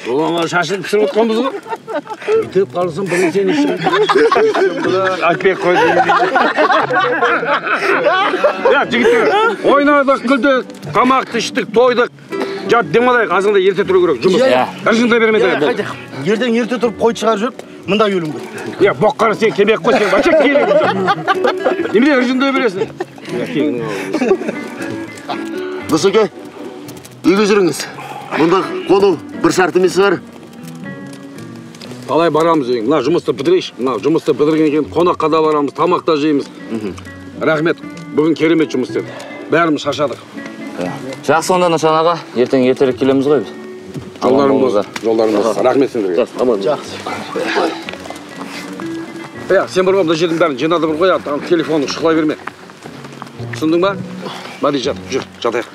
Ulan şaşırıp pişirip otkanımız mı? Bitip kalırsın bunu sen işin. Açmayıp koydun. Ya jigitler, oynadık, güldük, kamakты içtik, toyduk. Жат демалайық, азында ерте тұру керек, жұмыс. Ыржында бермейді. Ертең ерте тұрып қой шығарып жүріп, мында өлім көп. Я боққары сен кемек қой, сен бача келек. Немене ыржында бересің? Досеке, үйге жүріңіз. Мұнда қону бір шарт емес бар. Қалай барамыз ең? Мына жұмысты бітірейші. Мына жұмысты бітірген кейін қонаққа да барамыз, тамақта жейміз. Рахмет, бүгін керемет жұмыс істедік. Бәріміз шаршадық. Жақсы онда Нышан аға, ертең ертерек келеміз ғой біз. Жолдарыңыз. Рахмет сендерге. Аман. Жақсы. Сен бір мына жердің бәрін жинады бір қоя, телефонды шықылай берме. Түсіндің ба? Мади жат, жүр, жатайық.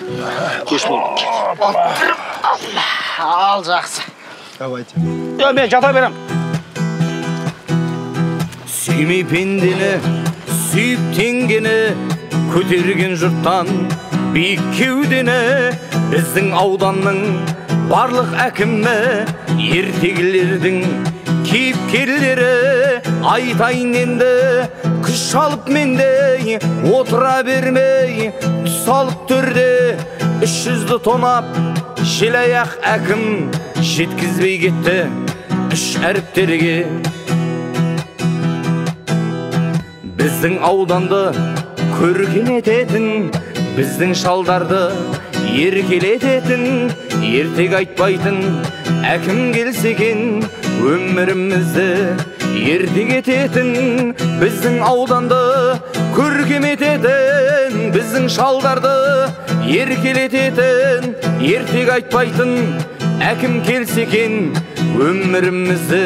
Кеш болды. Ал жақсы. Давайте. Мен жата берем. Сүймей пендені, сүйіп теңгені, көтерген жұрттан биік кеудені, біздің ауданның барлық әкімі, ертегілердің кейіпкерлері, айтайын енді күш алып менде, отыра бермей түс алып төрде, 300-ді тонап желаяқ әкім жеткізбей кетті 3 әріптерге. Біздің ауданды көрген ететін, біздің шалдарды еркелететін, ертек айтпайтын әкім келсе екен, өмірімізді ертек ететін, біздің ауданды көркем ететін, біздің шалдарды еркелететін, ертек айтпайтын әкім келсе екен, өмірімізді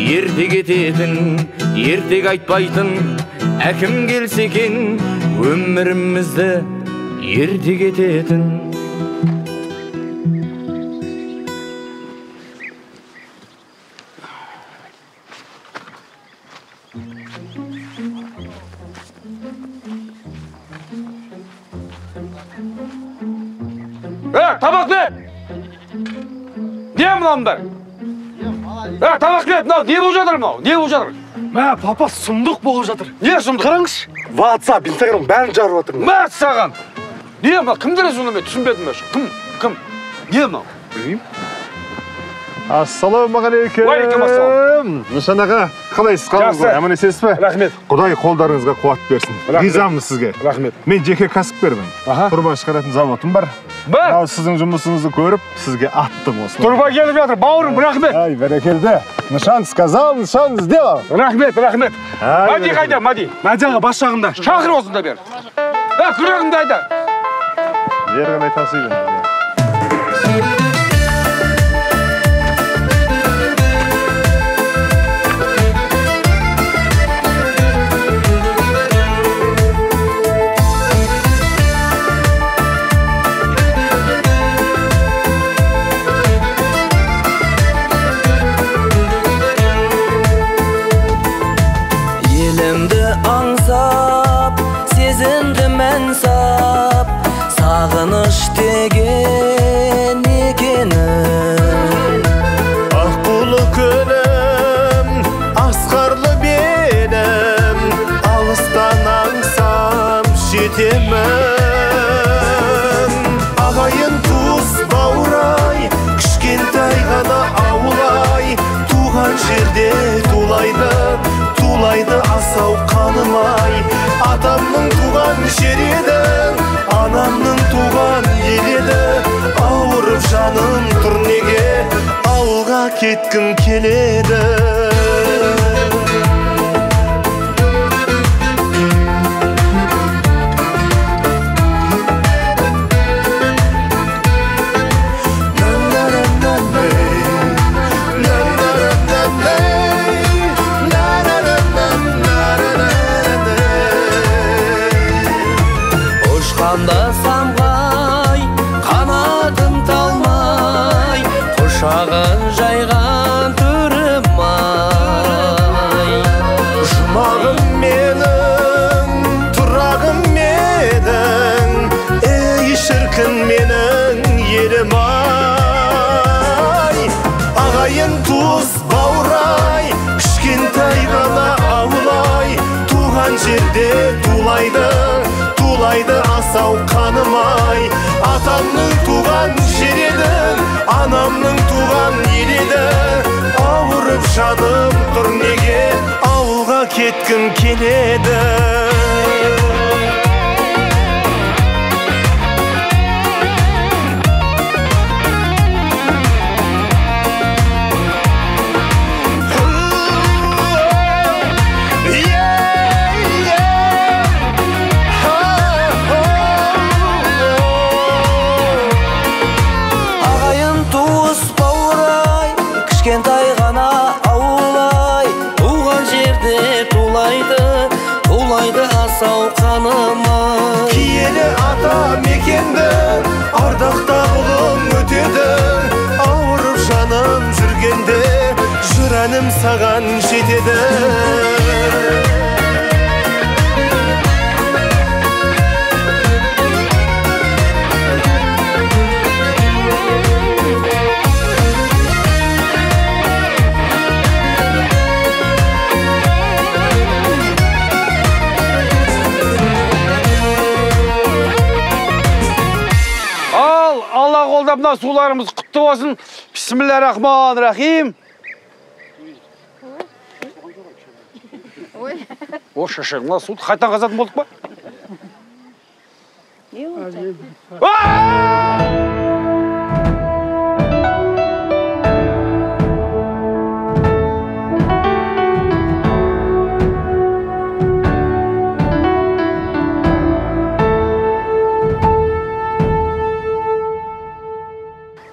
ертек ететін, ертек айтпайтын әкім келсе екен, өмірімізді ертек ететін. Табақ не? Не мынауындар? Табақ не? Не болып жатыр мынау? Не болып жатыр? Мә, папа, сұмдық болып жатыр. Не сұмдық? Қараңызшы. WhatsApp, Instagram бәрін жарып жатыр. Мә саған. Не мынау? Кімдер сонда мен түсінбедім бе? Кім? Не мынау? Білмеймін. Ассалаумағалейкум. Уағалейкум. Нышан аға, қалайсыз, қалыңыз ба? Аман есесіз бе? Рахмет. Құдай қолдарыңызға қуат берсін. Ризамын сізге. Рахмет. Мен жеке кәсіпкермін. Тұрба шығаратын заводым бар. Ал сіздің жұмысыңызды көріп, сізге аттым осылай. Тұрба келіп жатыр, бауырым, рахмет. Ай, бәрекелді. Нышан сказал, нышан сделал. Рахмет. Мади қайда, Мади? Мади аға бас жағында. Шақыр осында бер. Күрегімді айда. Ерген айтасыйын. Аңсап, сезімді мән сап, сағыныш деген екенін. Аққулы күнім, асқарлы белім, алыстан аңсап жетемін. Ағайын туыс бауырай, кішкентай ғана ауылай, туған жерде тулайды асау қанымай. Атамның туған жер еді, анамның туған ел еді, ауырып жаным тұр неге, ауылға кеткім келеді. Самғай, қанатым талмай, құшағын жайған тұрмай. Жұмағым менің, тұрағым менің, ей шіркін менің елім ай. ағайын туыс бауырай, кішкентай ғана ауылай, туған жерде тулайды асау қанымай. Атамның туған жер еді, анамның туған ел еді. Ауырып жаным тұр неге, ауылға кеткім келеді. Кішкентай ғана ауылай, туған жерде тулайды асау қанымай. Киелі ата мекенді, ардақта ұлым өтеді. Ауырып жаным жүргенде, жүр әнім саған жетеді. Алла қолдап мына суларымыз құтты болсын. Бисмиллахир-рахманир-рахим. О, шашақ, мына суды қайтан қазатын болдық па?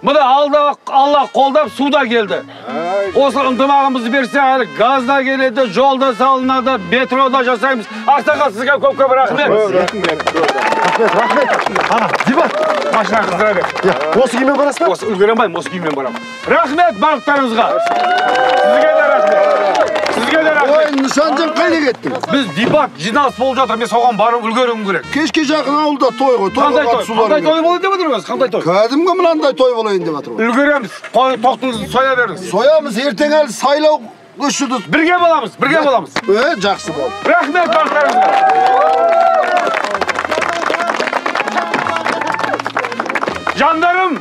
Мына Алла қолдап суда келді. Осы ынтымағымызды берсе, әлі газда келеді, жолда салынады, метрода жасаймыз. Ақсақал, сізге көп-көп рахмет. Рахмет. Ана, Дибат, машина қыздыра бер. Осы күймен барасың ба? Осы үлгерем бай, осы күймен барам. Рахмет барлықтарыңызға. Сізге де рахмет. Сізге де рахмет. Ой, Нышанжан қайда кеттің? Біз дебат жиналыс болып жатыр, мен соған барып үлгерем керек. Кешке жақын ауылда той ғой. Қандай той болайын деп отырмыз? Қандай той? Кәдімгі мынандай той болайын деп жатыр ғой. Үлгереміз. Тоқтыңызды соя беріңіз. Соямыз, ертең әлі сайлау үшіді. Бірге боламыз. Жақсы бол. Рахмет барлықтарыңызға. Жандарым!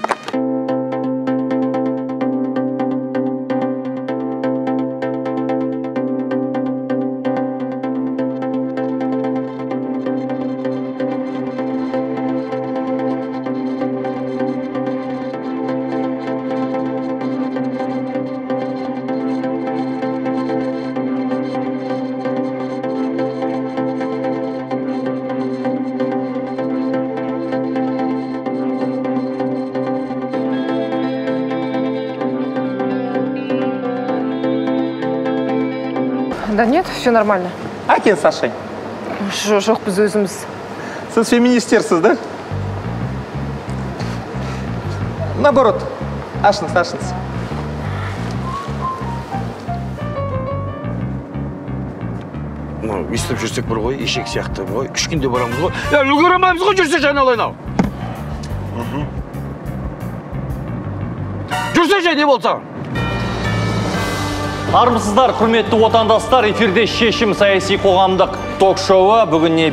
Да нет, все нормально. Акен, Сашай. Жоқ, біз өзіміз. Сіз феминистерсіз, да? Наоборот. Ашыңыз. Естіп жүрсек бір ғой, ешек сияқты ғой, 3 күнде барамыз ғой. Үлгеремейміз ғой, жүрсе айналайын ау. Жүрсе не болса? Армысыздар, құрметті отандастар, эфирде шешім саяси қоғамдық ток-шоуы бүгін не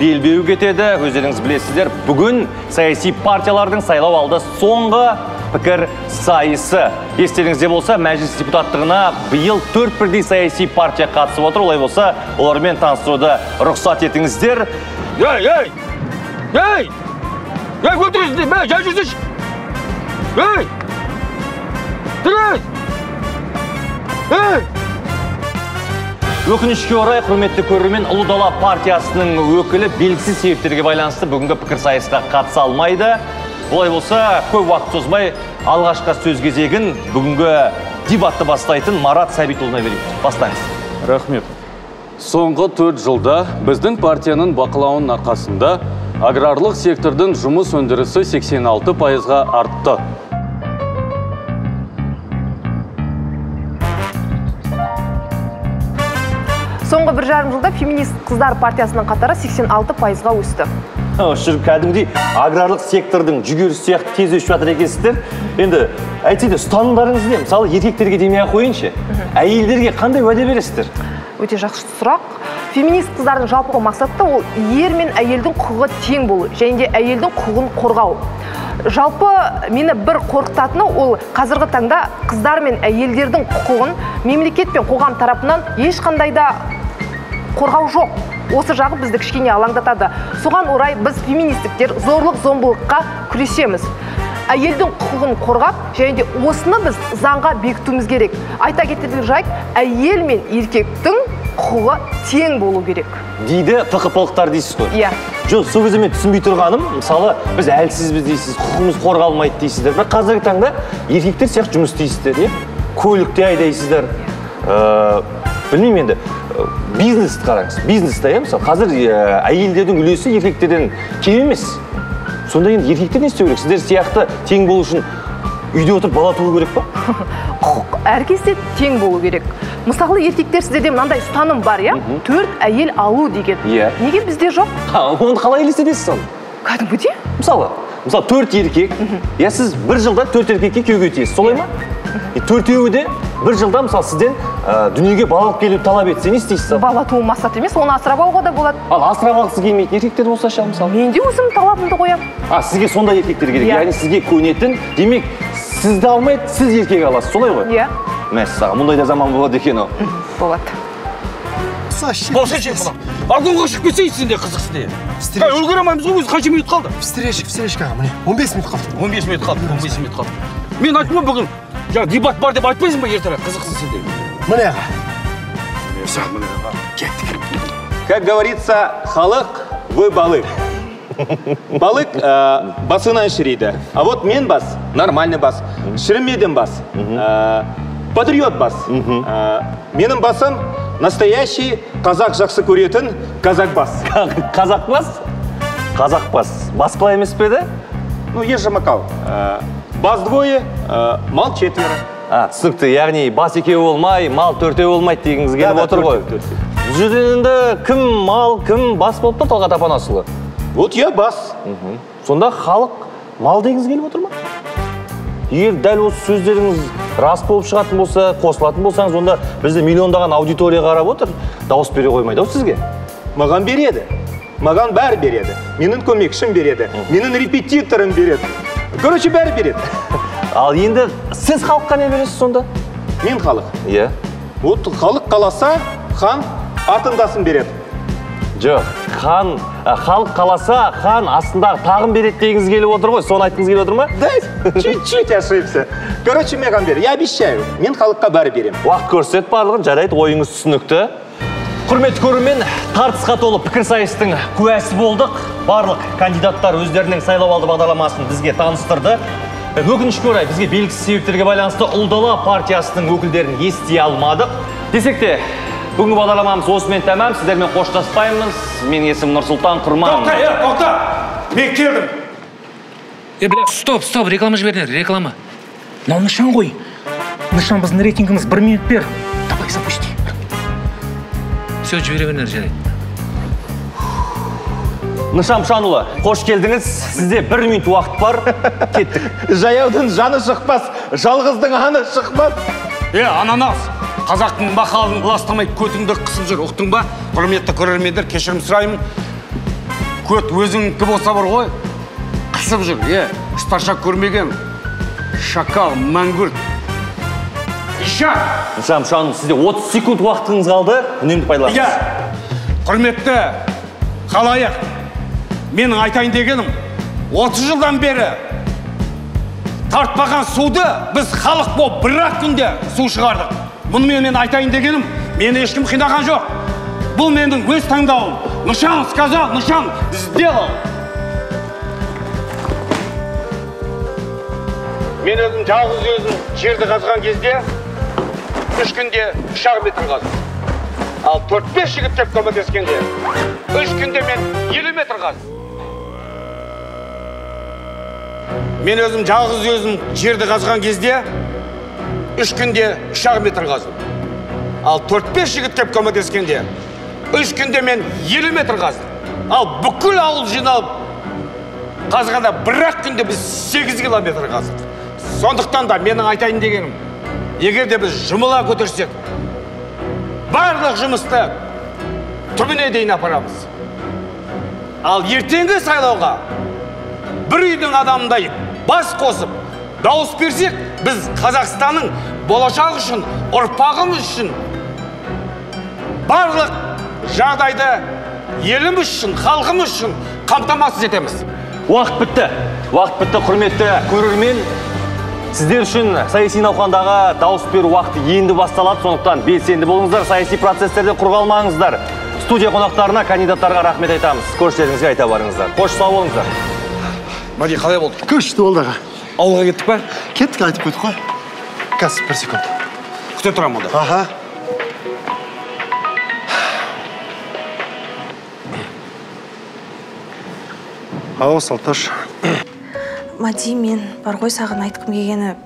белбеу кетеді. Өздеріңіз білесіздер, бүгін саяси партиялардың сайлау алды соңғы пікір сайысы. Естеріңізде болса, мәжіліс депутаттығына биыл 4 бірдей саяси партия қатысып отыр. Олай болса, олармен таныстыруды рұқсат етіңіздер. Ей! Өтіресіздер, мә, жай жүрсеш! Ей! Тұрыз! Өкінішке орай, құрметті көрермен, Ұлы Дала партиясының өкілі белгісіз себептерге байланысты бүгінгі пікір сайысқа қатыса алмайды. Олай болса, көп уақыт созбай алғашқы сөз кезегін бүгінгі дебатты бастайтын Марат Сәбитұлына берейік. Бастаңыз. Рахмет. Соңғы 4 жылда біздің партияның бақылауының арқасында аграрлық сектордың жұмыс өндірісі 86%-ға артты. Соңғы 1,5 жылда феминист қыздар партиясының қатары 86%-ға өсті. Жүріп кәдімгідей аграрлық сектордың жүгерісі сияқты тез өсіп жатыр екенсіздер. Енді әйтсе де ұстанымдарыңыз не? Мысалы, еркектерге демей-ақ қойыншы. Әйелдерге қандай уәде бересіздер? Өте жақсы сұрақ. Феминист қыздардың жалпы мақсаты ол ер мен әйелдің құқығы тең болу, және де әйелдің құқығын қорғау. Жалпы мені бір қорқытатыны ол қазіргі таңда қыздар мен әйелдердің құқығын мемлекет пен қоғам тарапынан ешқандай да қорғау жоқ. Осы жағы бізді кішкене алаңдатады. Соған орай біз феминистіктер зорлық-зомбылыққа күресеміз. Әйелдің құқығын қорғап, және де осыны біз заңға бекітуіміз керек. Айта кетерлік жайт, әйел мен еркектің құқығы тең болу керек. Дейді ТХП-лықтар дейсіз ғой? Иә. Жоқ, сол кезде мен түсінбей тұрғаным, мысалы, біз әлсізбіз дейсіз, құқығымыз қорғалмайды дейсіздер. Бірақ қазіргі таңда еркектер сияқты жұмыс істейсіздер, көлікте айдайсыздар. Білмеймін енді, бизнесті қараңыз. Бизнесті, мысалы, қазір әйелдердің үлесі еркектерден кем емес. Сонда енді еркектер не істеу керек? Сіздер сияқты тең болу үшін үйде отырып бала туу керек па? Құқық әркезде тең болу керек. Мысалы, еркектер сіздерде мынандай ұстаным бар, иә? 4 әйел алу деген. Неге бізде жоқ? Оны қалай елестетесіз соны? Кәдімгідей? Мысалы 4 еркек, сіз бір жылда 4 еркекке күйеуге тиесіз, солай ма? 4-еуі де бір жылда мысалы сізден дүниеге бала алып келуді талап етсе, не істейсіз? Бала туу мақсат емес, оны асырап алуға да болады. Ал асырап алғысы келмейтін еркектер болса ше, мысалы? Мен де өзім талабымды қоямын. Сізге сондай еркектер керек, яғни сізге көнетін, демек, сізді алмайды, сіз еркек аласыз, солай ғой? Иә. Мәссаған, мұндай да заман болады екен о. Болады. Болсайшы бұлам. Вагонға шығып кетсейсің де қызықсыз де. Үлгере алмаймыз ғой, өзі қанша минут қалды? Встречка, міне 15 минут қалды. 15 минут қалды. Мен айтып ма бүгін дебат бар деп айтпайсың ба ертең қызықсыз сен де? Міне аға. Кеттік. Как говорится, халық вы балык. Балык басынан шірейді. А вот мен бас, нормальный бас. Шірімеден бас. Патриот бас. Менің басым настоящий қазақ жақсы көретін казак бас. Қазақ бас? Қазақ бас. Бас қылай емес пе еді? Ну, еш жамақал. Бас двое, мал четверо. Түсінікті, яғни бас екеу болмай, мал 4-еу болмайды дегіңіз келіп отыр ғой. Бұл жерден енді кім мал, кім бас болып тұр Талғат Апанасұлы? Вот я бас. Сонда халық мал дегіңіз келіп отыр ма? Егер дәл осы сөздеріңіз рас болып шығатын болса, қосылатын болсаңыз, онда бізді миллиондаған аудитория қарап отыр, дауыс бере қоймайды сізге? Маған береді. Маған бәрі береді. Менің көмекшім береді. Менің репетиторым береді. Короче, бәрі береді. Ал енді сіз халыққа не бересіз сонда? Мен халық. Иә. Вот халық қаласа, хан артындасын береді. Жоқ, халық қаласа, хан астындағы тағын береді дегіңіз келіп отыр ғой, соны айтқыңыз келіп отыр ма? Да, чуть-чуть ошибся. Короче, маған бер, я обещаю, мен халыққа бәрі берем. Уақыт көрсет барлығын, жарайды, ойыңыз түсінікті. Құрметті көрермен, тартысқа толы пікірсайыстың куәсі болдық. Барлық кандидаттар өздерінің сайлауалды бағдарламасын бізге таныстырды. Өкінішке орай бізге белгісіз себептерге байланысты Ұлдала партиясының өкілдерін ести алмадық. Десек те, бүгінгі бағдарламамыз осымен тәмам. Сіздермен қоштаспаймыз. Менің есімім Нұрсұлтан Құрман. Тоқта! Мен келдім. Бля, стоп, реклама жібердіңдер, реклама. Мынау нышан ғой. Нышан біздің рейтингіміз 1 минут бер. Давай, запусти. Все, жібере беріңдер, жарайды. Нышан Пшанұлы, қош келдіңіз. Сізде 1 минут уақыт бар. Кеттік. Жаяудың жаны шықпас, жалғыздың аны шықпас. Ананас, қазақтың мақалын ластамай көтіңді қысып жүр, ұқтың ба? Құрметті көрермендер, кешірім сұраймын. Көт өзіңкі болса бар ғой, қысып жүр. Старша көрмеген шакал, мәңгүрт. Иша! Нышан Пшанұлы, сізде 30 секунд уақытыңыз қалды. Үнемді пайдаланыңыз. Құрметті халайық, менің айтайын дегенім, 30 жылдан бері тартпаған суды біз халық болып бір-ақ күнде су шығардық. Бұны мен айтайын дегенім, мені ешкім қинаған жоқ. Бұл менің өз таңдауым. Нышан сказал, Нышан сделал. Мен өзім жалғыз жерді қазған кезде 3 күнде 3,5 метр қаздым. Ал 4-5 жігіт кеп көмектескенде 3 күнде мен 50 метр қаздым. Мен өзім жалғыз жерді қазған кезде 3 күнде 3,5 метр қаздым. Ал 4-5 жігіт кеп көмектескенде 3 күнде мен 50 метр қаздым. Ал бүкіл ауыл жиналып қазғанда бір-ақ күнде біз 8 километр қаздық. Сондықтан да менің айтайын дегенім, егер де біз жұмыла көтерсек, барлық жұмысты түбіне дейін апарамыз. Ал ертеңгі сайлауға бір үйдің адамдай бас қосып, дауыс берсек, біз Қазақстанның болашағы үшін, ұрпағымыз үшін барлық жағдайды еліміз үшін, халқымыз үшін қамтамасыз етеміз. Уақыт бітті. Уақыт бітті, құрметті көрермен. Сіздер үшін саяси науқандағы дауыс беру уақыты енді басталады, сондықтан белсенді болыңыздар, саяси процестерден құр қалмаңыздар. Студия қонақтарына, кандидаттарға рахмет айтамыз. Көршілеріңізге айта барыңыздар. Қош сау болыңыздар. Мәди, қалай болды? Күшті болды аға. Ауылға кеттік па? Кеттік, айтып кеттік қой. Қазір 1 секунд. Күте тұрам онда. Аха. Ау, Салташ. Мади, мен бар ғой саған айтқым келгені.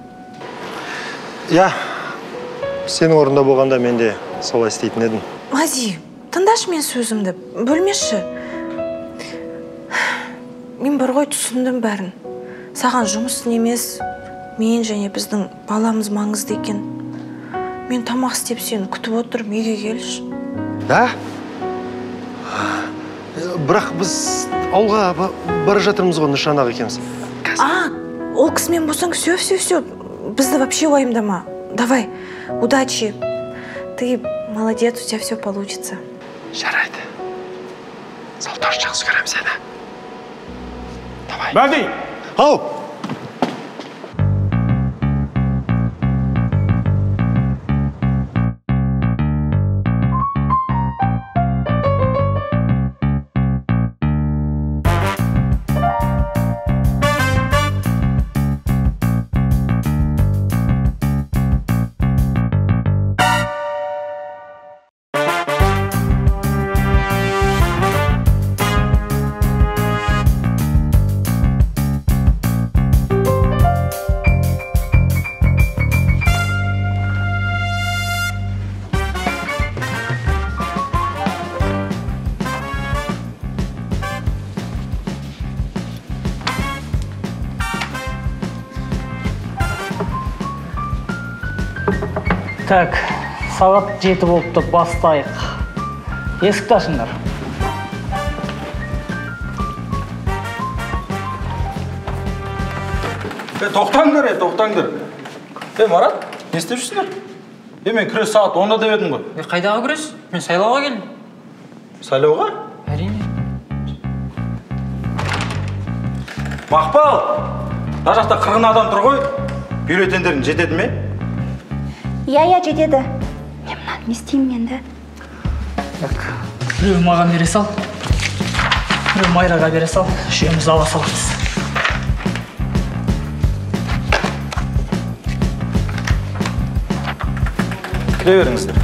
Я, сенің орында болғанда мен де солай істейтін едім. Мади, тыңдашы мен сөзімді, бөлмеші. Мен бар ғой түсіндім бәрін. Саған жұмысын емес, мен және біздің баламыз маңызды екен. Мен тамақ істеп сені күтіп отырып, үйге келші. Да? Бірақ біз ауылға бара жатырмыз ғой, нышанаға екенбіз. Ол кісімен болсаң, все. Бізді вообще уайымдама. Давай, удачи. Ты молодец, у тебя все получится. Жарайды. Салташ, жақсы көрем сені. Давай. Мәди! Ау! Так, сағат 7 болыпты, бастайық. Есікті ашыңдар. Тоқтаңдар. Марат, не істеп жүрсіңдер? Мен күрес сағат 10-да деп едім ғой. Қайдағы күрес? Мен сайлауға келдім. Сайлауға? Әрине. Мақпал, мына жақта 40 адам тұр ғой. Бюллетендерің жетеді ме? Иә, жетеді. Не істеймін енді? Біреу маған бере сал. Біреу Майраға бере сал. Үшеуміз ала саламыз. Кіре беріңіздер.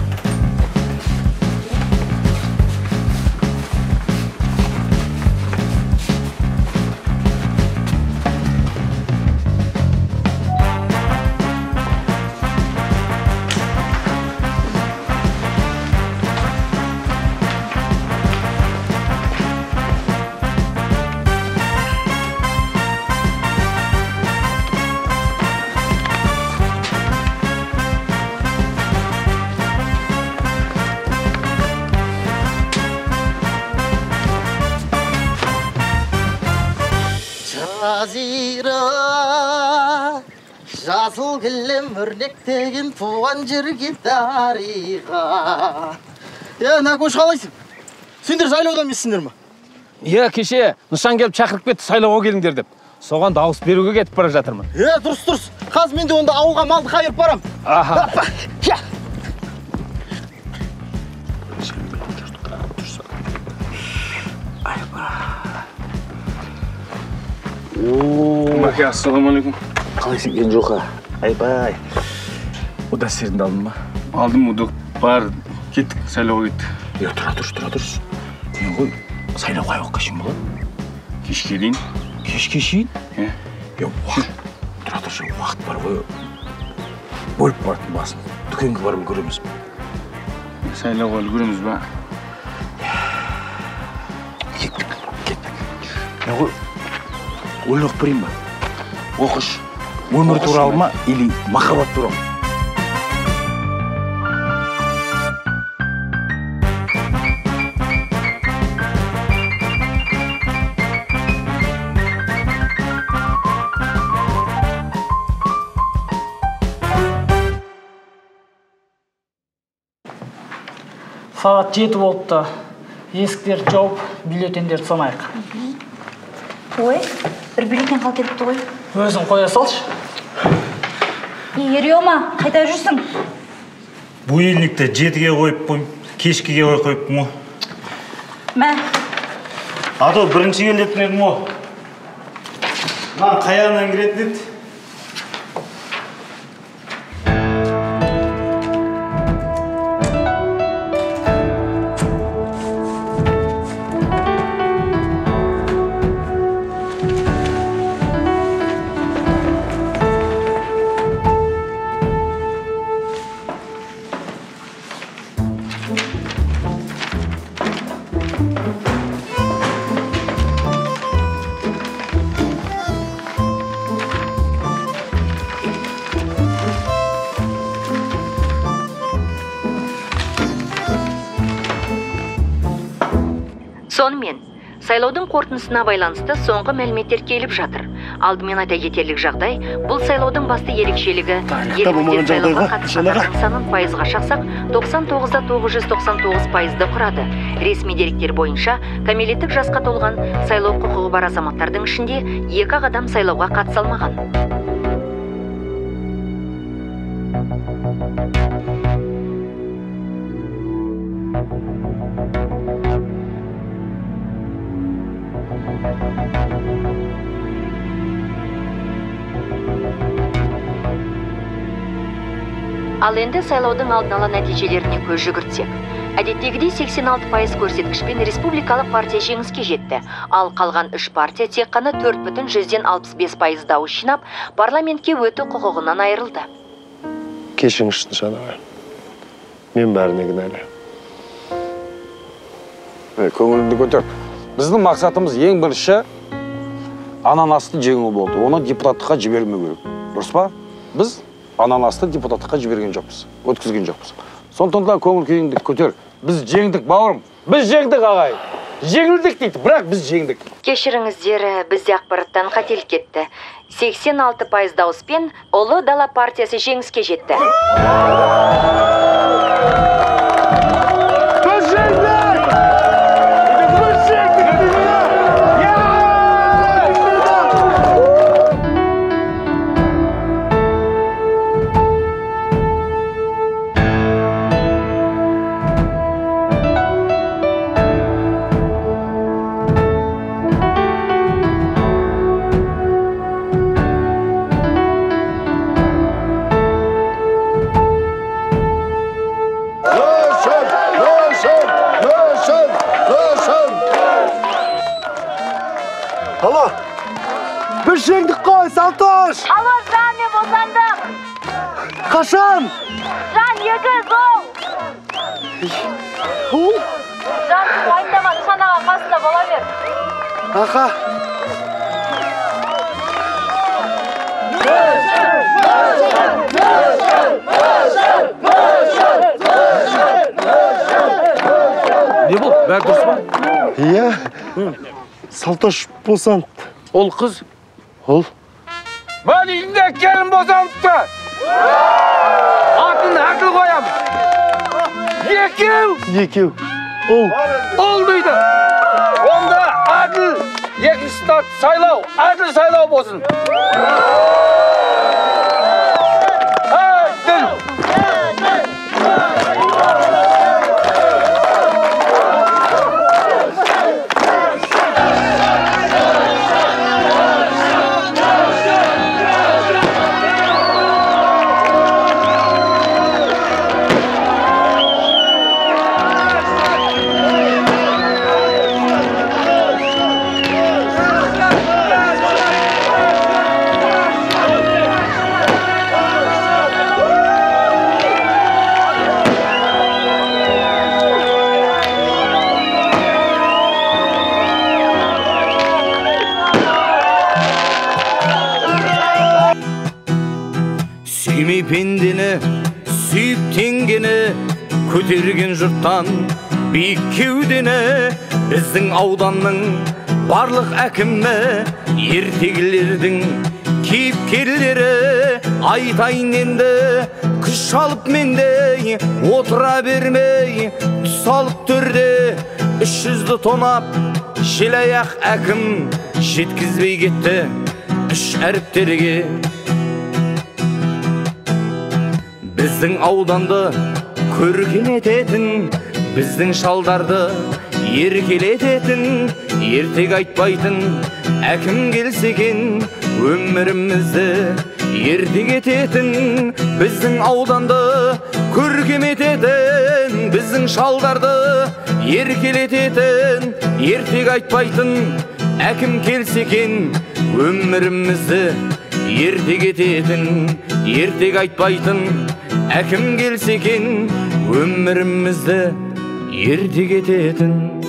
Жасыл кілем өрнектеген туған жерге дариға. Нәкөш, қалайсың? Сендер сайлаудан емессіңдер ме? Кеше нышан келіп шақырып кетті сайлауға келіңдер деп. Соған дауыс беруге кетіп бара жатырмын. Дұрыс. Қазір мен де онда ауылға малды қайырып барам. Аха. Мәке, ассаламалейкум. Қалайсың, Кенжоқа? Айбай. Ода серінді алдың ба? Алдым, ода бар. Кеттік, сайлауға кетті. Тұра тұрс. Мен ғой, сайлауға аяқ қашын болады? Кешке дейін. Кешке шейін? Тұра тұршы, уақыт бар ғой. Бөліп бардың басын. Дүкенге барым көреміз. Сайлауға үлгіреміз ба? Кеттік. Мен ғой, өлең оқып берейін ба? Оқыш. Өмір туралы ма или махаббат туралы? Сағат 7 болыпты. Есіктерді жауып, бюллетендерді санайық. Ой, бір бюллетен қалып кетіпті ғой. Өзің қоя салшы. Ерема, қайда жүрсің? Будильникті 7-ге қойып қойым, кешкіге қойыппын ғой. Мә. А то бірінші келетін едім ғой. Маған қаяғынан кіретін еді. Сонымен, сайлаудың қорытындысына байланысты соңғы мәліметтер келіп жатыр. Алдымен айта кетерлік жағдай, бұл сайлаудың басты ерекшелігі елімізде сайлауға қатысқандардың санын пайызға шақсақ, 99,999% құрады. Ресми деректер бойынша, кәмелеттік жасқа толған сайлау құқығы бар азаматтардың ішінде 2 адам сайлауға қатыса алмаған. Ал енді сайлаудың алдын ала нәтижелеріне көз жүгіртсек. Әдеттегідей 86% көрсеткішпен республикалық партия жеңіске жетті. Ал қалған 3 партия тек қана 4,65% дауыс жинап, парламентке өту құқығынан айырылды. Кешіріңізші Нышанаға. Мен бәріне кінәлі. Көңіліңді көтер. Біздің мақсатымыз ең бірінші ананасты жеңу болды. Оны депутаттыққа жібермеу керек. Дұрыс па? Біз ананасты депутаттыққа жіберген жоқпыз, өткізген жоқпыз. Сондықтан да көңіл күйіңді көтер. Біз жеңдік, бауырым. Біз жеңдік, ағай. Жеңілдік дейді, бірақ біз жеңдік. Кешіріңіздер, бізде ақпараттан қателік кетті. 86% дауыспен Ұлы Дала партиясы жеңіске жетті. Алло, біз жеңдік қой, Салтош! Алло, Жан, мен босандым! Қашан? Жан, 2 жол! Жан, уайымдама, Нышанаға қасында бола бер. Аха. Не бұл? Бәрі дұрыс па? Иә. Салтош босанды. Ол қыз? Ол? Мен үйінде келін босаныпты. Атын ақыл қоям. Екеу. Ол дейді. Онда ақыл, екіншісі сайлау, ақыл сайлау болсын. әдемі пендені сүйіп теңгені көтерген жұрттан биік кеудені біздің ауданның барлық әкімі ертегілердің кейіпкерлері айтайын енді күш алып менде отыра бермей түс алып төрде 300-ді тонап желаяқ әкім жеткізбей кетті 3 әріптерге. Біздің ауданды көркем ететін, біздің шалдарды еркелететін, ертек айтпайтын әкім келсе екен, өмірімізді ертек ететін. Біздің ауданды көркем ететін, біздің шалдарды еркелететін, ертек айтпайтын әкім келсе екен, өмірімізді ертек ететін. Ертек айтпайтын әкім келсе екен, өмірімізді ертек ететін.